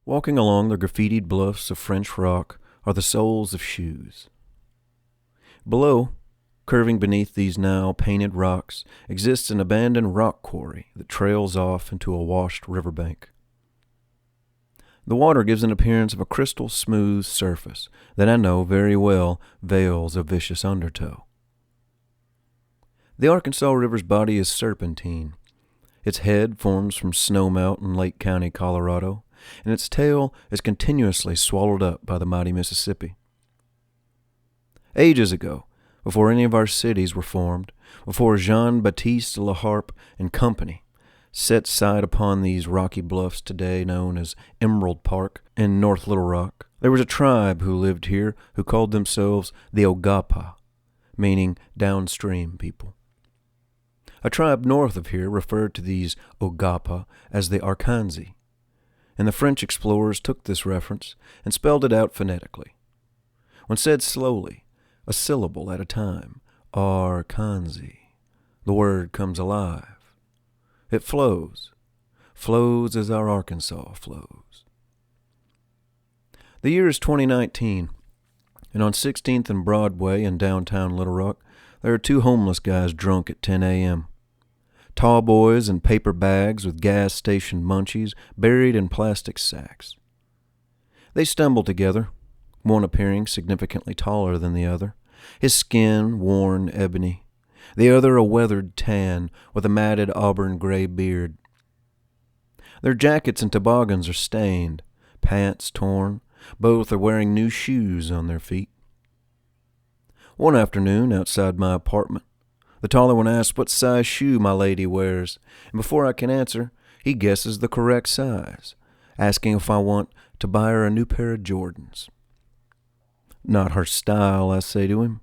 Walking along the graffitied bluffs of French rock are the soles of shoes. Below, curving beneath these now painted rocks, exists an abandoned rock quarry that trails off into a washed riverbank. The water gives an appearance of a crystal smooth surface that I know very well veils a vicious undertow. The Arkansas River's body is serpentine. Its head forms from snowmelt in Lake County, Colorado, and its tail is continuously swallowed up by the mighty Mississippi. Ages ago, before any of our cities were formed, before Jean-Baptiste La Harpe and company set sight upon these rocky bluffs today known as Emerald Park in North Little Rock, there was a tribe who lived here who called themselves the Ogapa, meaning downstream people. A tribe north of here referred to these Ogapa as the Arkanzi, and the French explorers took this reference and spelled it out phonetically. When said slowly, a syllable at a time, Arkanzi, the word comes alive. It flows as our Arkansas flows. The year is 2019, and on 16th and Broadway in downtown Little Rock, there are two homeless guys drunk at 10 a.m. Tall boys in paper bags with gas station munchies buried in plastic sacks. They stumble together, one appearing significantly taller than the other, his skin worn ebony, the other a weathered tan with a matted auburn gray beard. Their jackets and toboggans are stained, pants torn, both are wearing new shoes on their feet. One afternoon, outside my apartment, the taller one asks what size shoe my lady wears, and before I can answer, he guesses the correct size, asking if I want to buy her a new pair of Jordans. Not her style, I say to him,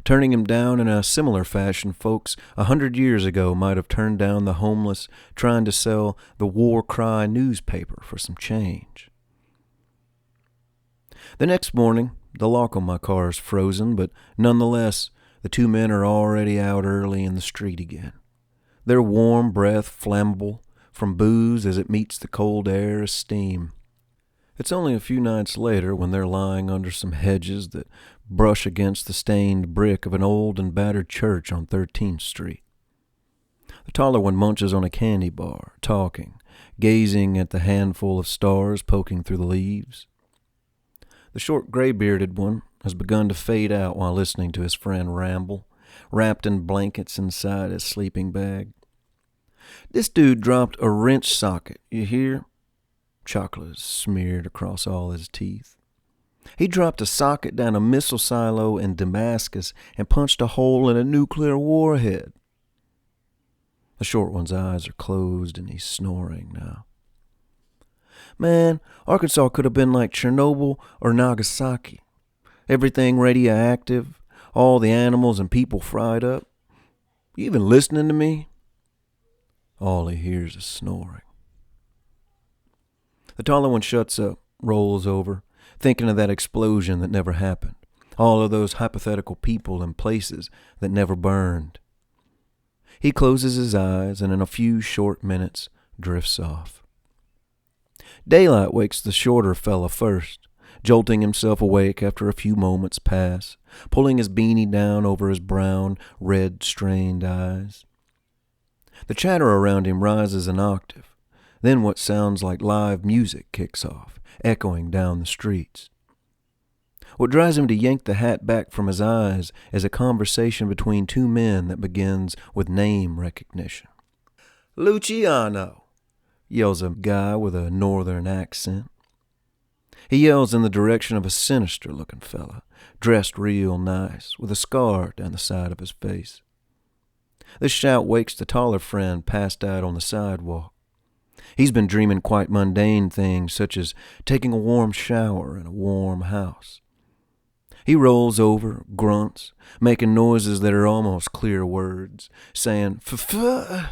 turning him down in a similar fashion folks 100 years ago might have turned down the homeless trying to sell the War Cry newspaper for some change. The next morning, the lock on my car is frozen, but nonetheless, the two men are already out early in the street again. Their warm breath flammable from booze as it meets the cold air as steam. It's only a few nights later when they're lying under some hedges that brush against the stained brick of an old and battered church on 13th Street. The taller one munches on a candy bar, talking, gazing at the handful of stars poking through the leaves. The short gray-bearded one has begun to fade out while listening to his friend ramble, wrapped in blankets inside his sleeping bag. This dude dropped a wrench socket, you hear? Chocolate is smeared across all his teeth. He dropped a socket down a missile silo in Damascus and punched a hole in a nuclear warhead. The short one's eyes are closed and he's snoring now. Man, Arkansas could have been like Chernobyl or Nagasaki. Everything radioactive, all the animals and people fried up. You even listening to me? All he hears is snoring. The taller one shuts up, rolls over, thinking of that explosion that never happened. All of those hypothetical people and places that never burned. He closes his eyes and in a few short minutes drifts off. Daylight wakes the shorter fella first, jolting himself awake after a few moments pass, pulling his beanie down over his brown, red-strained eyes. The chatter around him rises an octave. Then what sounds like live music kicks off, echoing down the streets. What drives him to yank the hat back from his eyes is a conversation between two men that begins with name recognition. "Luciano," yells a guy with a northern accent. He yells in the direction of a sinister-looking fella, dressed real nice, with a scar down the side of his face. This shout wakes the taller friend passed out on the sidewalk. He's been dreaming quite mundane things, such as taking a warm shower in a warm house. He rolls over, grunts, making noises that are almost clear words, saying, "F-f-"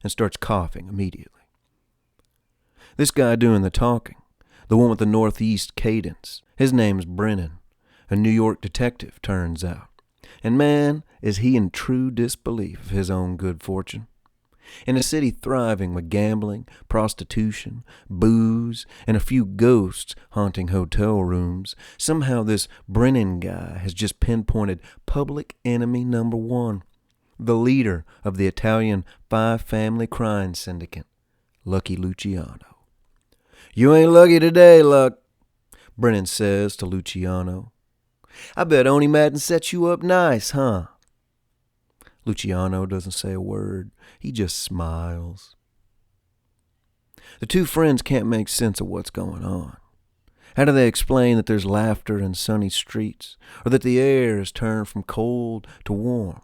and starts coughing immediately. This guy doing the talking, the one with the northeast cadence, his name's Brennan, a New York detective, turns out. And man, is he in true disbelief of his own good fortune. In a city thriving with gambling, prostitution, booze, and a few ghosts haunting hotel rooms, somehow this Brennan guy has just pinpointed public enemy number one, the leader of the Italian five-family crime syndicate, Lucky Luciano. "You ain't lucky today, Luck," Brennan says to Luciano. "I bet Oni Madden set you up nice, huh?" Luciano doesn't say a word. He just smiles. The two friends can't make sense of what's going on. How do they explain that there's laughter in sunny streets, or that the air has turned from cold to warm?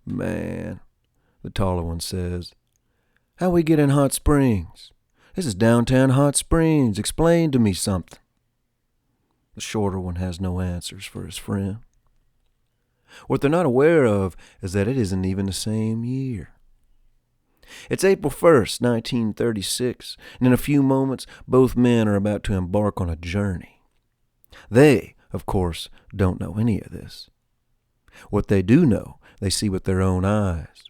"Man," the taller one says, "how we get in Hot Springs? This is downtown Hot Springs. Explain to me something." The shorter one has no answers for his friend. What they're not aware of is that it isn't even the same year. It's April 1st, 1936, and in a few moments both men are about to embark on a journey. They, of course, don't know any of this. What they do know, they see with their own eyes.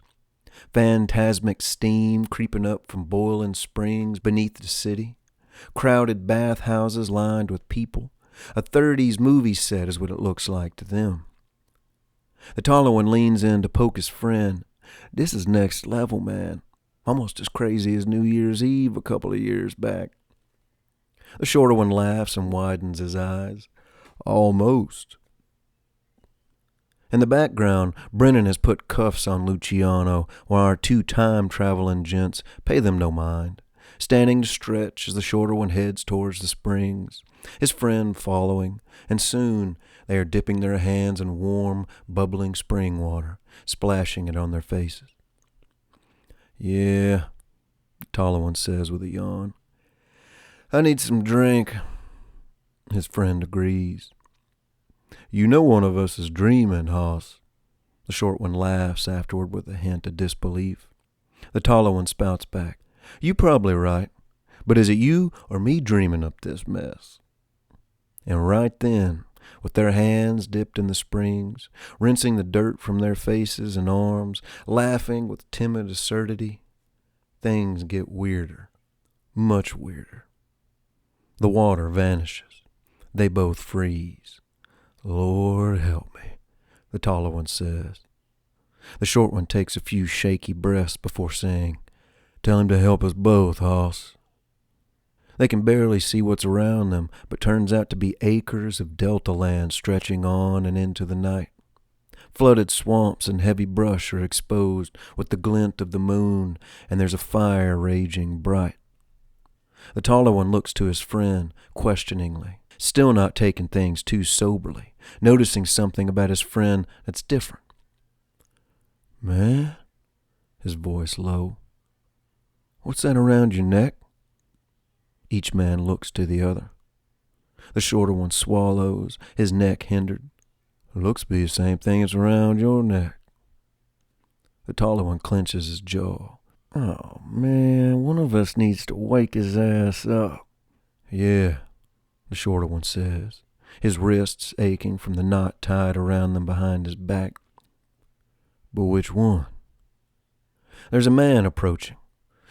Phantasmic steam creeping up from boiling springs beneath the city, crowded bathhouses lined with people. A 30s movie set is what it looks like to them. The taller one leans in to poke his friend. "This is next level, man. Almost as crazy as New Year's Eve a couple of years back." The shorter one laughs and widens his eyes. "Almost." In the background, Brennan has put cuffs on Luciano, while our two time-traveling gents pay them no mind, standing to stretch as the shorter one heads towards the springs, his friend following, and soon they are dipping their hands in warm, bubbling spring water, splashing it on their faces. "Yeah," the taller one says with a yawn. "I need some drink." His friend agrees. "You know one of us is dreaming, Hoss." The short one laughs afterward with a hint of disbelief. The taller one spouts back. "You probably right, but is it you or me dreaming up this mess?" And right then, with their hands dipped in the springs, rinsing the dirt from their faces and arms, laughing with timid absurdity, things get weirder, much weirder. The water vanishes. They both freeze. "Lord help me," the taller one says. The short one takes a few shaky breaths before saying, "Tell him to help us both, Hoss." They can barely see what's around them, but turns out to be acres of delta land stretching on and into the night. Flooded swamps and heavy brush are exposed with the glint of the moon, and there's a fire raging bright. The taller one looks to his friend questioningly, still not taking things too soberly, noticing something about his friend that's different. "Man," his voice low, "what's that around your neck?" Each man looks to the other. The shorter one swallows, his neck hindered. "Looks to be the same thing as around your neck." The taller one clenches his jaw. "Oh, man, one of us needs to wake his ass up." "Yeah," the shorter one says, his wrists aching from the knot tied around them behind his back. "But which one?" There's a man approaching,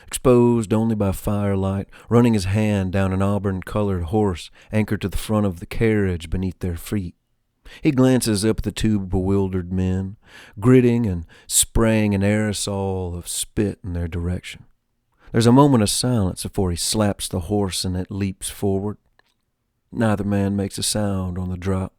exposed only by firelight, running his hand down an auburn-colored horse anchored to the front of the carriage beneath their feet. He glances up at the two bewildered men, gritting and spraying an aerosol of spit in their direction. There's a moment of silence before he slaps the horse and it leaps forward. Neither man makes a sound on the drop.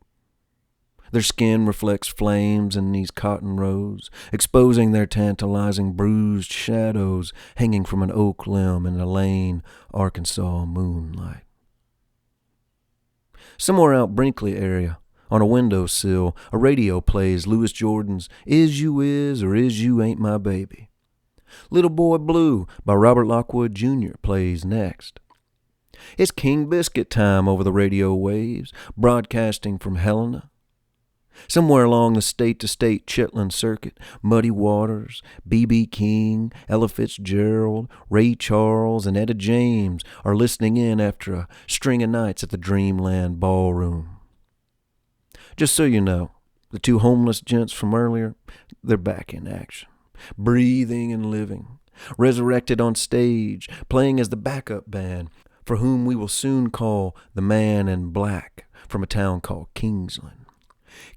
Their skin reflects flames in these cotton rows, exposing their tantalizing bruised shadows hanging from an oak limb in the Lane, Arkansas moonlight. Somewhere out Brinkley area, on a windowsill, a radio plays Louis Jordan's "Is You Is or Is You Ain't My Baby." "Little Boy Blue" by Robert Lockwood Jr. plays next. It's King Biscuit time over the radio waves, broadcasting from Helena. Somewhere along the state-to-state Chitlin circuit, Muddy Waters, B.B. King, Ella Fitzgerald, Ray Charles, and Etta James are listening in after a string of nights at the Dreamland Ballroom. Just so you know, the two homeless gents from earlier, they're back in action. breathing and living, resurrected on stage, playing as the backup band for whom we will soon call the Man in Black from a town called Kingsland.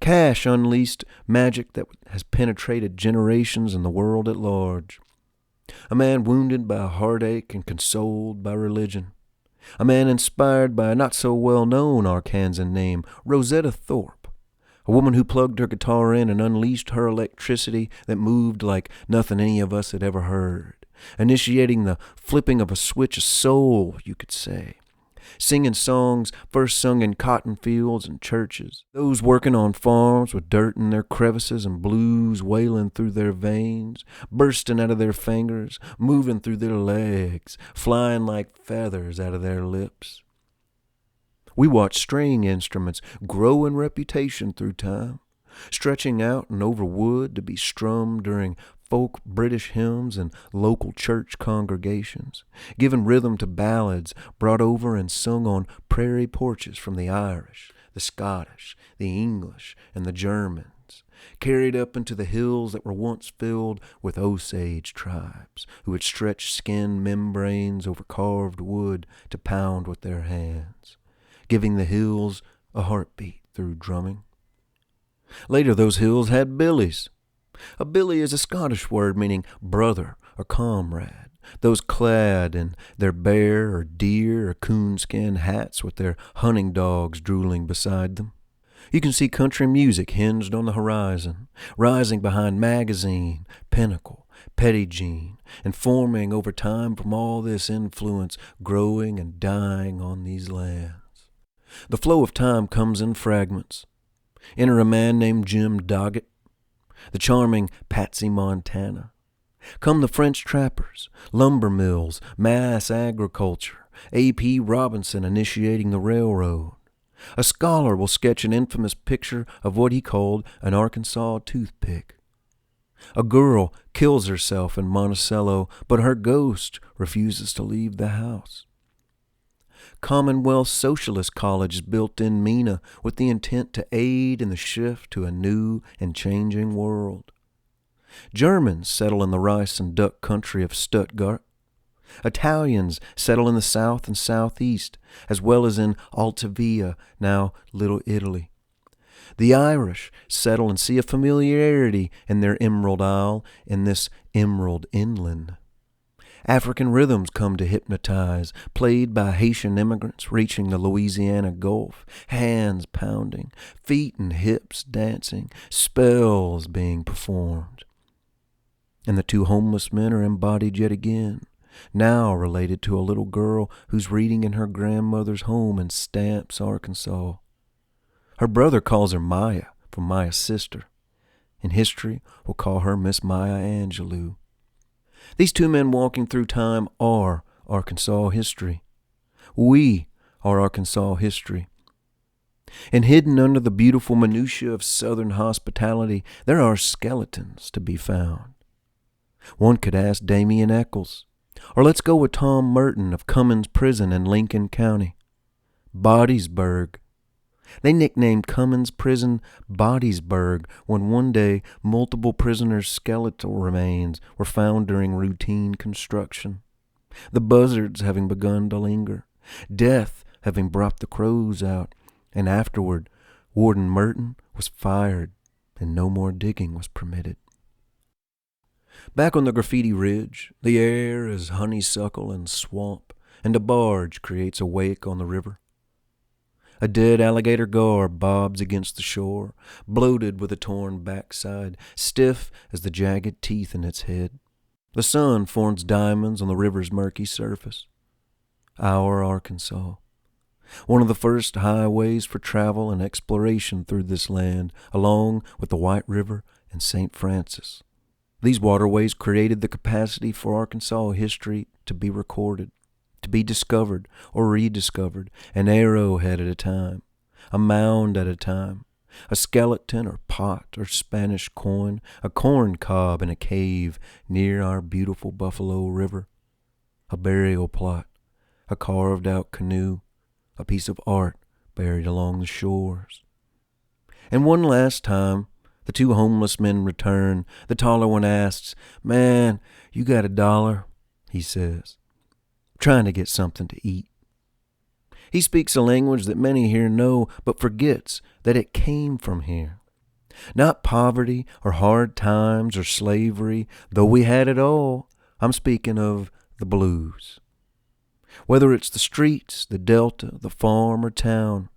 Cash unleashed magic that has penetrated generations and the world at large. A man wounded by heartache and consoled by religion. A man inspired by a not-so-well-known Arkansan name, Rosetta Thorpe. A woman who plugged her guitar in and unleashed her electricity that moved like nothing any of us had ever heard, initiating the flipping of a switch of soul, you could say. Singing songs first sung in cotton fields and churches. Those working on farms with dirt in their crevices and blues wailing through their veins, bursting out of their fingers, moving through their legs, flying like feathers out of their lips. We watch string instruments grow in reputation through time, stretching out and over wood to be strummed during folk British hymns and local church congregations, giving rhythm to ballads brought over and sung on prairie porches from the Irish, the Scottish, the English, and the Germans, carried up into the hills that were once filled with Osage tribes who had stretched skin membranes over carved wood to pound with their hands, giving the hills a heartbeat through drumming. Later those hills had billies. A billy is a Scottish word meaning brother or comrade, those clad in their bear or deer or coonskin hats with their hunting dogs drooling beside them. You can see country music hinged on the horizon, rising behind Magazine, Pinnacle, Petty Jean, and forming over time from all this influence, growing and dying on these lands. The flow of time comes in fragments. Enter a man named Jim Doggett, the charming Patsy Montana. Come the French trappers, lumber mills, mass agriculture, A.P. Robinson initiating the railroad. A scholar will sketch an infamous picture of what he called an Arkansas toothpick. A girl kills herself in Monticello, but her ghost refuses to leave the house. Commonwealth Socialist College is built in Mena with the intent to aid in the shift to a new and changing world. Germans settle in the rice and duck country of Stuttgart. Italians settle in the south and southeast, as well as in Altavia, now Little Italy. The Irish settle and see a familiarity in their Emerald Isle in this Emerald Inland. African rhythms come to hypnotize, played by Haitian immigrants reaching the Louisiana Gulf, hands pounding, feet and hips dancing, spells being performed. And the two homeless men are embodied yet again, now related to a little girl who's reading in her grandmother's home in Stamps, Arkansas. Her brother calls her Maya, from Maya's sister. In history, we'll call her Miss Maya Angelou. These two men walking through time are Arkansas history. We are Arkansas history. And hidden under the beautiful minutiae of Southern hospitality, there are skeletons to be found. One could ask Damien Eccles, or let's go with Tom Merton of Cummins Prison in Lincoln County. Bodiesburg. They nicknamed Cummins Prison Bodiesburg when one day multiple prisoners' skeletal remains were found during routine construction. The buzzards having begun to linger, death having brought the crows out, and afterward Warden Merton was fired and no more digging was permitted. Back on the Graffiti Ridge, the air is honeysuckle and swamp, and a barge creates a wake on the river. A dead alligator gar bobs against the shore, bloated with a torn backside, stiff as the jagged teeth in its head. The sun forms diamonds on the river's murky surface. Our Arkansas, one of the first highways for travel and exploration through this land, along with the White River and St. Francis. These waterways created the capacity for Arkansas history to be recorded, to be discovered or rediscovered, an arrowhead at a time, a mound at a time, a skeleton or pot or Spanish coin, a corn cob in a cave near our beautiful Buffalo River, a burial plot, a carved-out canoe, a piece of art buried along the shores. And one last time, The two homeless men return. The taller one asks, "Man, you got $1?" he says, trying to get something to eat. He speaks a language that many here know, but forgets that it came from here. Not poverty or hard times or slavery, though we had it all. I'm speaking of the blues. Whether it's the streets, the delta, the farm or town,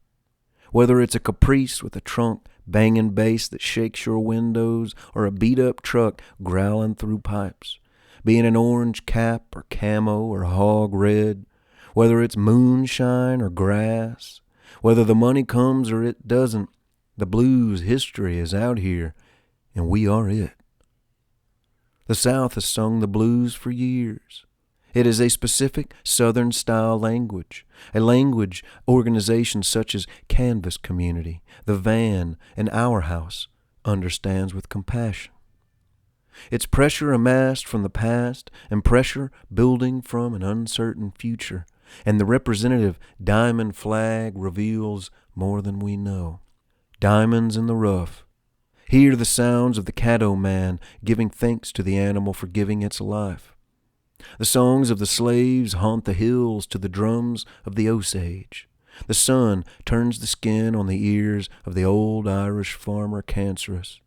whether it's a Caprice with a trunk banging bass that shakes your windows, or a beat-up truck growling through pipes, being an orange cap or camo or hog red, whether it's moonshine or grass, whether the money comes or it doesn't, the blues history is out here, and we are it. The South has sung the blues for years. It is a specific Southern-style language, a language organizations such as Canvas Community, The Van, and Our House understands with compassion. It's pressure amassed from the past and pressure building from an uncertain future, and the representative diamond flag reveals more than we know. Diamonds in the rough. Hear the sounds of the Caddo man giving thanks to the animal for giving its life. The songs of the slaves haunt the hills to the drums of the Osage. The sun turns the skin on the ears of the old Irish farmer cancerous.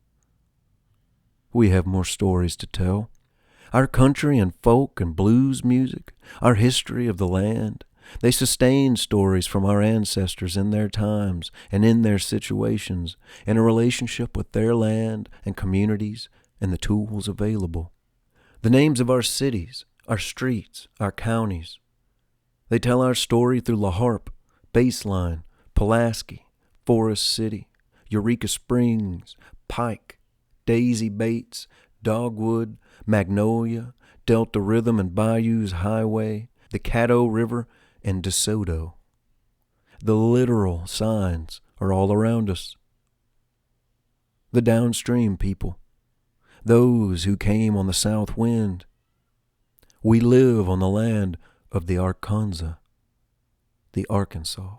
We have more stories to tell. Our country and folk and blues music, our history of the land, they sustain stories from our ancestors in their times and in their situations, in a relationship with their land and communities and the tools available. The names of our cities, our streets, our counties. They tell our story through La Harpe, Baseline, Pulaski, Forest City, Eureka Springs, Pike, Daisy Bates, Dogwood, Magnolia, Delta Rhythm and Bayous Highway, the Caddo River, and DeSoto. The literal signs are all around us. The downstream people, those who came on the south wind. We live on the land of the Arkansas, the Arkansas.